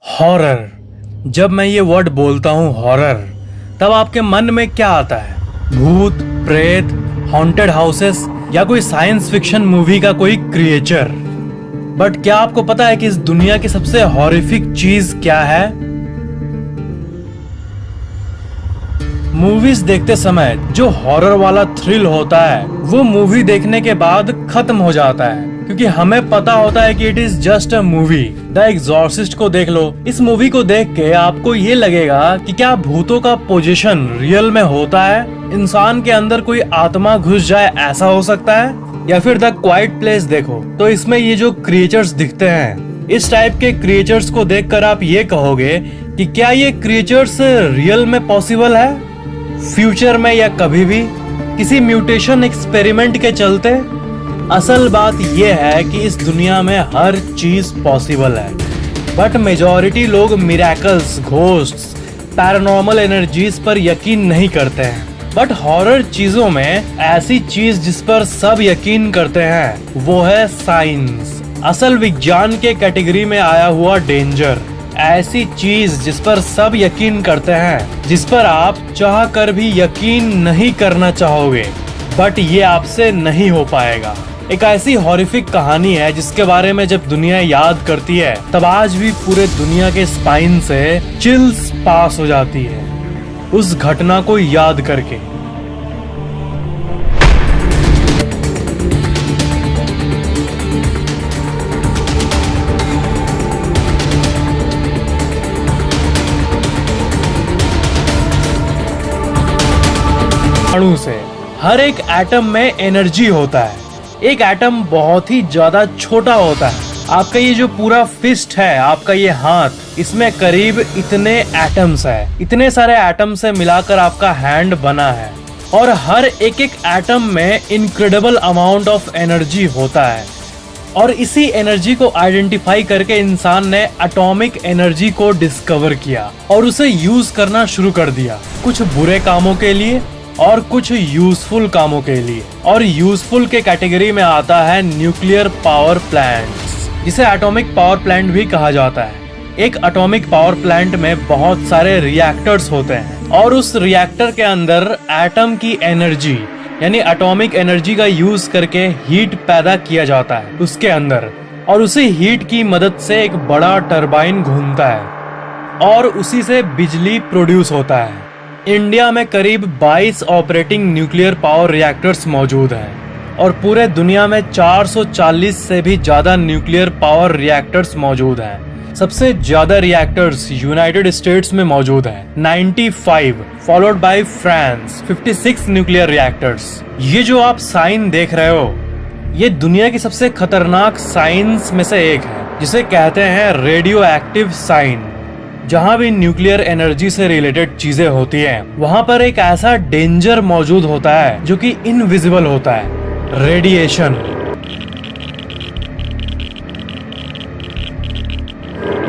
Horror. जब मैं ये वर्ड बोलता हूँ हॉरर, तब आपके मन में क्या आता है? भूत, प्रेत, हॉन्टेड हाउसेस या कोई साइंस फिक्शन मूवी का कोई क्रिएचर। बट क्या आपको पता है कि इस दुनिया की सबसे हॉरिफिक चीज क्या है? मूवीज देखते समय जो हॉरर वाला थ्रिल होता है वो मूवी देखने के बाद खत्म हो जाता है, क्योंकि हमें पता होता है कि it is just a movie. The Exorcist को देख लो, इस मूवी को देख के आपको ये लगेगा कि क्या भूतों का पोजीशन रियल में होता है, इंसान के अंदर कोई आत्मा घुस जाए ऐसा हो सकता है। या फिर द क्वाइट प्लेस देखो तो इसमें ये जो क्रिएचर्स दिखते हैं, इस टाइप के क्रिएचर्स को देखकर आप ये कहोगे कि क्या ये क्रिएचर्स रियल में पॉसिबल है, फ्यूचर में या कभी भी किसी म्यूटेशन एक्सपेरिमेंट के चलते। असल बात यह है कि इस दुनिया में हर चीज पॉसिबल है, बट मेजॉरिटी लोग मिरेकल्स, घोस्ट्स, पैरानॉर्मल एनर्जीज पर यकीन नहीं करते हैं। बट हॉरर चीजों में ऐसी चीज जिस पर सब यकीन करते हैं वो है साइंस, असल विज्ञान के कैटेगरी में आया हुआ डेंजर। ऐसी चीज जिस पर सब यकीन करते हैं, जिस पर आप चाह कर भी यकीन नहीं करना चाहोगे, बट ये आपसे नहीं हो पाएगा। एक ऐसी हॉरिफिक कहानी है जिसके बारे में जब दुनिया याद करती है तब आज भी पूरे दुनिया के स्पाइन से चिल्स पास हो जाती है उस घटना को याद करके। अणु से हर एक एटम में एनर्जी होता है। एक एटम बहुत ही ज्यादा छोटा होता है। आपका ये जो पूरा फिस्ट है, आपका ये हाथ, इसमें करीब इतने एटम्स है। इतने सारे एटम से मिलाकर आपका हैंड बना है और हर एक एक एटम में इनक्रेडिबल अमाउंट ऑफ एनर्जी होता है। और इसी एनर्जी को आइडेंटिफाई करके इंसान ने एटॉमिक एनर्जी को डिस्कवर किया और उसे यूज करना शुरू कर दिया, कुछ बुरे कामों के लिए और कुछ यूजफुल कामों के लिए। और यूजफुल के कैटेगरी में आता है न्यूक्लियर पावर प्लांट्स, जिसे एटॉमिक पावर प्लांट भी कहा जाता है। एक एटॉमिक पावर प्लांट में बहुत सारे रिएक्टर्स होते हैं और उस रिएक्टर के अंदर एटम की एनर्जी यानी एटॉमिक एनर्जी का यूज करके हीट पैदा किया जाता है उसके अंदर, और उसी हीट की मदद से एक बड़ा टरबाइन घूमता है और उसी से बिजली प्रोड्यूस होता है। इंडिया में करीब 22 ऑपरेटिंग न्यूक्लियर पावर रिएक्टर्स मौजूद हैं और पूरे दुनिया में 440 से भी ज्यादा न्यूक्लियर पावर रिएक्टर्स मौजूद हैं। सबसे ज्यादा रिएक्टर्स यूनाइटेड स्टेट्स में मौजूद हैं, 95, followed by France, 56 nuclear reactors. ये जो आप साइन देख रहे हो, ये दुनिया की सबसे खतरनाक साइंस में से एक है, जिसे कहते हैं रेडियो एक्टिव साइन। जहाँ भी न्यूक्लियर एनर्जी से रिलेटेड चीजें होती हैं, वहाँ पर एक ऐसा डेंजर मौजूद होता है जो कि इनविजिबल होता है, रेडिएशन।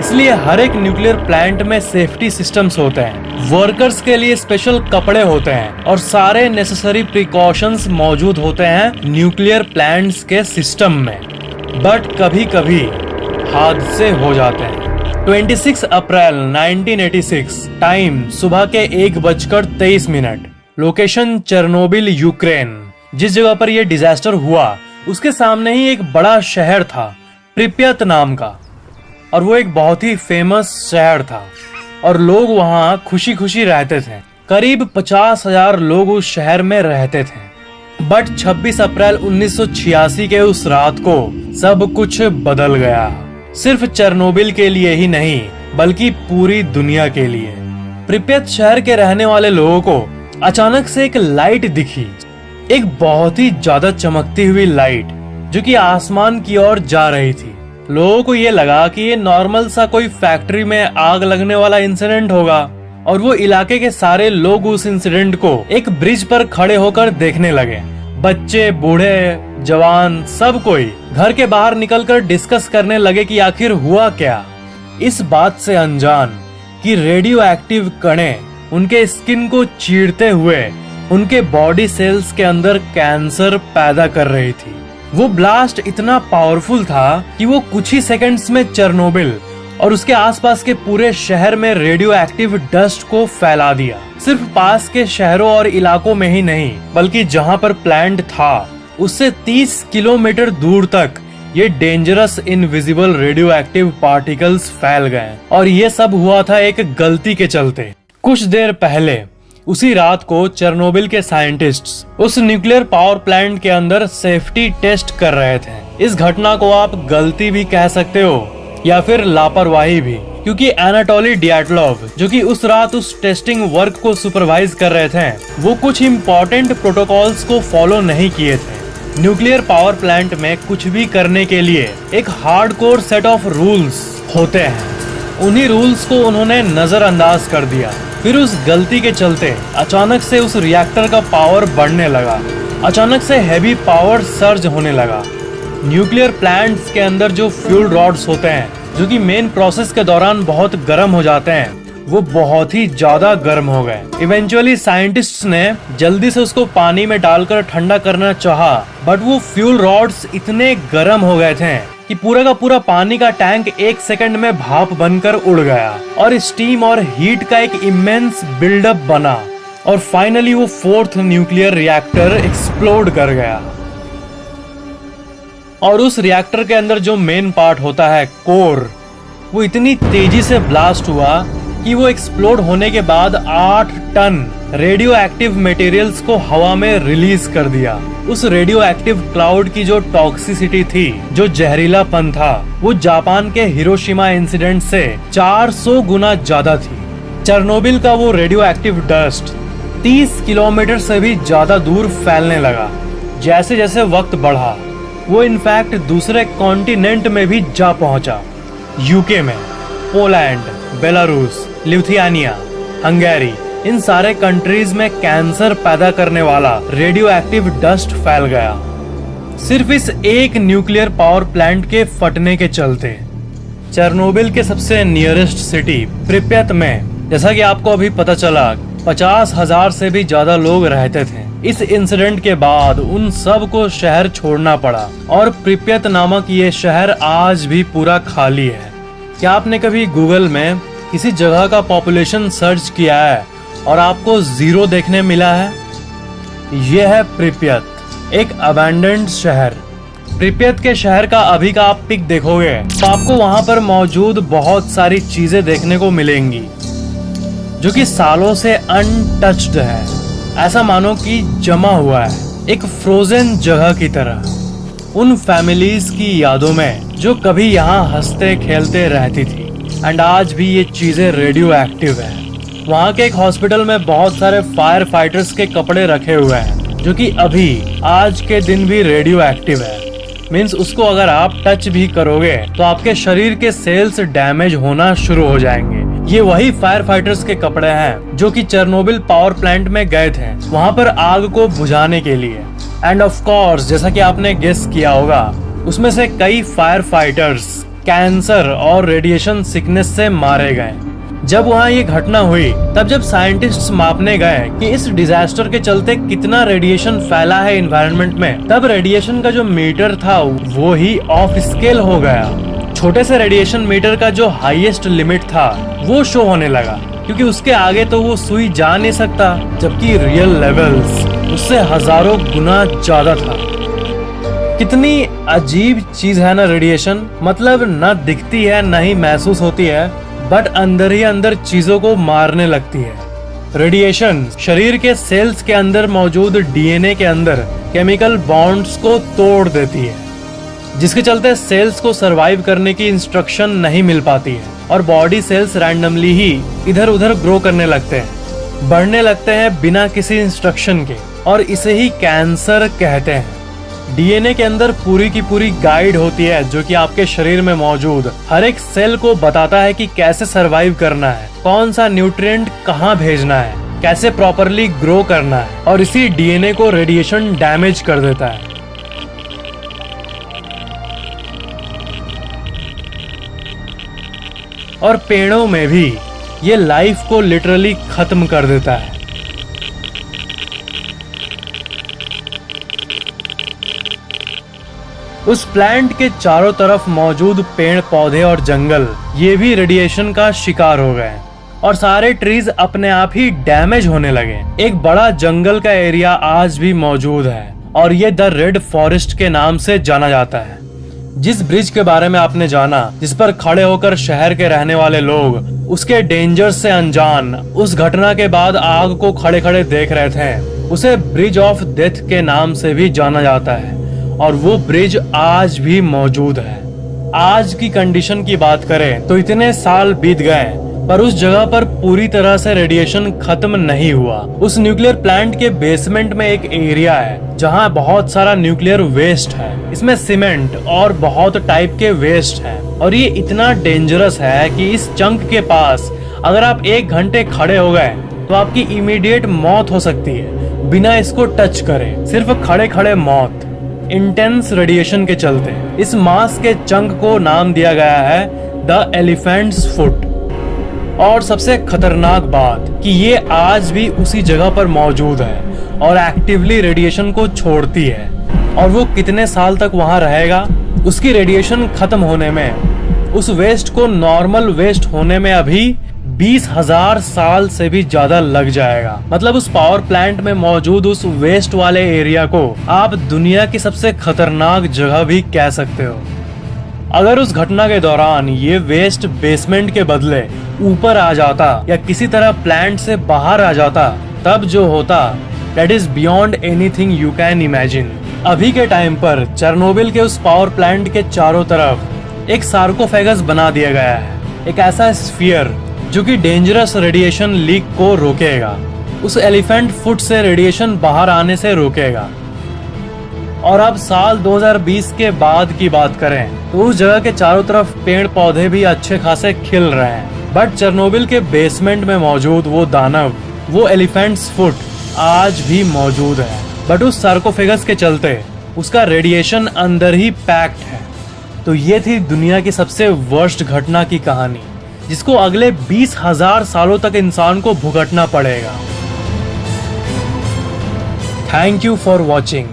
इसलिए हर एक न्यूक्लियर प्लांट में सेफ्टी सिस्टम्स होते हैं, वर्कर्स के लिए स्पेशल कपड़े होते हैं और सारे नेसेसरी प्रिकॉशंस मौजूद होते हैं न्यूक्लियर प्लांट्स के सिस्टम में। बट कभी कभी हादसे हो जाते हैं। 26 अप्रैल 1986, टाइम सुबह के 1:23, लोकेशन चेरनोबिल, यूक्रेन। जिस जगह पर यह डिजास्टर हुआ उसके सामने ही एक बड़ा शहर था, प्रिप्यत नाम का, और वो एक बहुत ही फेमस शहर था और लोग वहाँ खुशी खुशी रहते थे। करीब 50,000 लोग उस शहर में रहते थे। बट 26 अप्रैल 1986 के उस रात को सब कुछ बदल गया, सिर्फ चेरनोबिल के लिए ही नहीं बल्कि पूरी दुनिया के लिए। प्रिप्यत शहर के रहने वाले लोगों को अचानक से एक लाइट दिखी, एक बहुत ही ज्यादा चमकती हुई लाइट जो कि आसमान की ओर जा रही थी। लोगों को ये लगा कि ये नॉर्मल सा कोई फैक्ट्री में आग लगने वाला इंसिडेंट होगा और वो इलाके के सारे लोग उस इंसिडेंट को एक ब्रिज पर खड़े होकर देखने लगे। बच्चे, बूढ़े, जवान, सब कोई घर के बाहर निकलकर डिस्कस करने लगे कि आखिर हुआ क्या। इस बात से अनजान कि रेडियो एक्टिव कणें उनके स्किन को चीरते हुए उनके बॉडी सेल्स के अंदर कैंसर पैदा कर रही थी। वो ब्लास्ट इतना पावरफुल था कि वो कुछ ही सेकंड्स में चेरनोबिल और उसके आसपास के पूरे शहर में रेडियो एक्टिव डस्ट को फैला दिया। सिर्फ पास के शहरों और इलाकों में ही नहीं, बल्कि जहां पर प्लांट था उससे 30 किलोमीटर दूर तक ये dangerous invisible radio active particles फैल गए। और ये सब हुआ था एक गलती के चलते। कुछ देर पहले उसी रात को चेरनोबिल के साइंटिस्ट्स उस न्यूक्लियर पावर प्लांट के अंदर सेफ्टी टेस्ट कर रहे थे। इस घटना को आप गलती भी कह सकते हो या फिर लापरवाही भी, क्योंकि एनाटोली डियाटलोव जो कि उस रात उस टेस्टिंग वर्क को सुपरवाइज कर रहे थे, वो कुछ इम्पोर्टेंट प्रोटोकॉल्स को फॉलो नहीं किए थे। न्यूक्लियर पावर प्लांट में कुछ भी करने के लिए एक हार्डकोर सेट ऑफ रूल्स होते हैं। उन्हीं रूल्स को उन्होंने नजरअंदाज कर दिया। फिर उस गलती के चलते अचानक से उस रिएक्टर का पावर बढ़ने लगा। अचानक से हैवी पावर सर्ज होने लगा। न्यूक्लियर प्लांट्स के अंदर जो फ्यूल रॉड्स होते हैं, जो कि मेन प्रोसेस के दौरान बहुत गर्म हो जाते हैं, वो बहुत ही ज्यादा गर्म हो गए। इवेंचुअली साइंटिस्ट्स ने जल्दी से उसको पानी में डालकर ठंडा करना चाहा, बट वो फ्यूल रॉड्स इतने गर्म हो गए थे कि पूरा का पूरा पानी का टैंक 1 सेकंड में भाप बनकर उड़ गया और स्टीम और हीट का एक इमेंस बिल्डअप बना और फाइनली वो 4th न्यूक्लियर रिएक्टर एक्सप्लोड कर गया। और उस रिएक्टर के अंदर जो मेन पार्ट होता है, कोर, वो इतनी तेजी से ब्लास्ट हुआ कि वो एक्सप्लोड होने के बाद 8 टन रेडियो एक्टिव मटेरियल्स को हवा में रिलीज कर दिया। उस रेडियो एक्टिव क्लाउड की जो टॉक्सिसिटी थी, जो जहरीलापन था, वो जापान के हिरोशिमा इंसिडेंट से 400 गुना ज्यादा थी। चेरनोबिल का वो रेडियो एक्टिव डस्ट 30 किलोमीटर से भी ज्यादा दूर फैलने लगा। जैसे जैसे वक्त बढ़ा, वो इनफैक्ट दूसरे कॉन्टिनेंट में भी जा पहुंचा। यूके में, पोलैंड, बेलारूस, लिथुआनिया, हंगेरी, इन सारे कंट्रीज में कैंसर पैदा करने वाला रेडियो एक्टिव डस्ट फैल गया, सिर्फ इस एक न्यूक्लियर पावर प्लांट के फटने के चलते। चेरनोबिल के सबसे नियरेस्ट सिटी प्रिप्यत में, जैसा कि आपको अभी पता चला, 50,000 से भी ज्यादा लोग रहते थे। इस इंसिडेंट के बाद उन सब को शहर छोड़ना पड़ा और प्रिप्यत नामक ये शहर आज भी पूरा खाली है। क्या आपने कभी गूगल में किसी जगह का पॉपुलेशन सर्च किया है और आपको 0 देखने मिला है? यह है प्रिप्यत, एक अबैंडन्ड शहर। प्रिप्यत के शहर का अभी का आप पिक देखोगे तो आपको वहां पर मौजूद बहुत सारी चीजें देखने को मिलेंगी जो कि सालों से अनटच्ड है। ऐसा मानो कि जमा हुआ है, एक फ्रोजन जगह की तरह। उन फैमिलीज की यादों में जो कभी यहाँ हंसते खेलते रहती थी, एंड आज भी ये चीजें रेडियो एक्टिव है। वहाँ के एक हॉस्पिटल में बहुत सारे फायर फाइटर्स के कपड़े रखे हुए हैं जो कि अभी आज के दिन भी रेडियो एक्टिव है। मीन्स उसको अगर आप टच भी करोगे तो आपके शरीर के सेल्स डैमेज होना शुरू हो जाएंगे। ये वही फायर फाइटर्स के कपड़े हैं जो कि चेरनोबिल पावर प्लांट में गए थे वहाँ पर आग को बुझाने के लिए। एंड ऑफ कोर्स, जैसा कि आपने गेस किया होगा, उसमें से कई फायर फाइटर्स कैंसर और रेडिएशन सिकनेस से मारे गए। जब वहाँ ये घटना हुई, तब जब साइंटिस्ट्स मापने गए कि इस डिजास्टर के चलते कितना रेडिएशन फैला है एनवायरनमेंट में, तब रेडिएशन का जो मीटर था वो ही ऑफ स्केल हो गया। छोटे से रेडिएशन मीटर का जो हाईएस्ट लिमिट था वो शो होने लगा, क्योंकि उसके आगे तो वो सुई जा नहीं सकता, जबकि रियल लेवल्स उससे हजारों गुना ज्यादा था। कितनी अजीब चीज है ना रेडिएशन। मतलब न दिखती है न ही महसूस होती है, बट अंदर ही अंदर चीजों को मारने लगती है। रेडिएशन शरीर के सेल्स के अंदर मौजूद डीएनए के अंदर केमिकल बॉन्ड्स को तोड़ देती है, जिसके चलते सेल्स को सरवाइव करने की इंस्ट्रक्शन नहीं मिल पाती है और बॉडी सेल्स रैंडमली ही इधर उधर ग्रो करने लगते हैं, बढ़ने लगते हैं बिना किसी इंस्ट्रक्शन के, और इसे ही कैंसर कहते हैं। डीएनए के अंदर पूरी की पूरी गाइड होती है जो कि आपके शरीर में मौजूद हर एक सेल को बताता है कि कैसे सरवाइव करना है, कौन सा न्यूट्रिएंट कहाँ भेजना है, कैसे प्रॉपरली ग्रो करना है, और इसी डीएनए को रेडिएशन डैमेज कर देता है। और पेड़ों में भी ये लाइफ को लिटरली खत्म कर देता है। उस प्लांट के चारों तरफ मौजूद पेड़ पौधे और जंगल ये भी रेडिएशन का शिकार हो गए और सारे ट्रीज अपने आप ही डैमेज होने लगे। एक बड़ा जंगल का एरिया आज भी मौजूद है और ये द रेड फॉरेस्ट के नाम से जाना जाता है। जिस ब्रिज के बारे में आपने जाना, जिस पर खड़े होकर शहर के रहने वाले लोग उसके डेंजर से अनजान उस घटना के बाद आग को खड़े खड़े देख रहे थे, उसे ब्रिज ऑफ डेथ के नाम से भी जाना जाता है और वो ब्रिज आज भी मौजूद है। आज की कंडीशन की बात करें तो इतने साल बीत गए पर उस जगह पर पूरी तरह से रेडिएशन खत्म नहीं हुआ। उस न्यूक्लियर प्लांट के बेसमेंट में एक एरिया है जहां बहुत सारा न्यूक्लियर वेस्ट है। इसमें सीमेंट और बहुत टाइप के वेस्ट है और ये इतना डेंजरस है कि इस चंक के पास अगर आप 1 घंटे खड़े हो गए तो आपकी इमीडिएट मौत हो सकती है बिना इसको टच करे, सिर्फ खड़े खड़े मौत। इंटेंस रेडिएशन के चलते इस मास के चंक को नाम दिया गया है द एलिफेंट्स फुट। और सबसे खतरनाक बात कि ये आज भी उसी जगह पर मौजूद है और एक्टिवली रेडिएशन को छोड़ती है। और वो कितने साल तक वहां रहेगा, उसकी रेडिएशन खत्म होने में, उस वेस्ट को नॉर्मल वेस्ट होने में अभी 20,000 साल से भी ज्यादा लग जाएगा। मतलब उस पावर प्लांट में मौजूद उस वेस्ट वाले एरिया को आप दुनिया की सबसे खतरनाक जगह भी कह सकते हो। अगर उस घटना के दौरान ये वेस्ट बेसमेंट के बदले ऊपर आ जाता या किसी तरह प्लांट से बाहर आ जाता, तब जो होता that is beyond anything you can imagine. अभी के टाइम पर चेरनोबिल के उस पावर प्लांट के चारों तरफ एक सार्कोफेगस बना दिया गया है, एक ऐसा स्फीयर जो कि डेंजरस रेडिएशन लीक को रोकेगा, उस एलिफेंट फुट से रेडिएशन बाहर आने से रोकेगा। और अब साल 2020 के बाद की बात करें तो उस जगह के चारों तरफ पेड़ पौधे भी अच्छे खासे खिल रहे हैं, बट चेरनोबिल के बेसमेंट में मौजूद वो दानव, वो एलिफेंट्स फुट आज भी मौजूद है। बट उस सार्कोफेगस के चलते उसका रेडिएशन अंदर ही पैक्ड है। तो ये थी दुनिया की सबसे वर्स्ट घटना की कहानी, जिसको अगले 20,000 सालों तक इंसान को भुगतना पड़ेगा। Thank you for watching.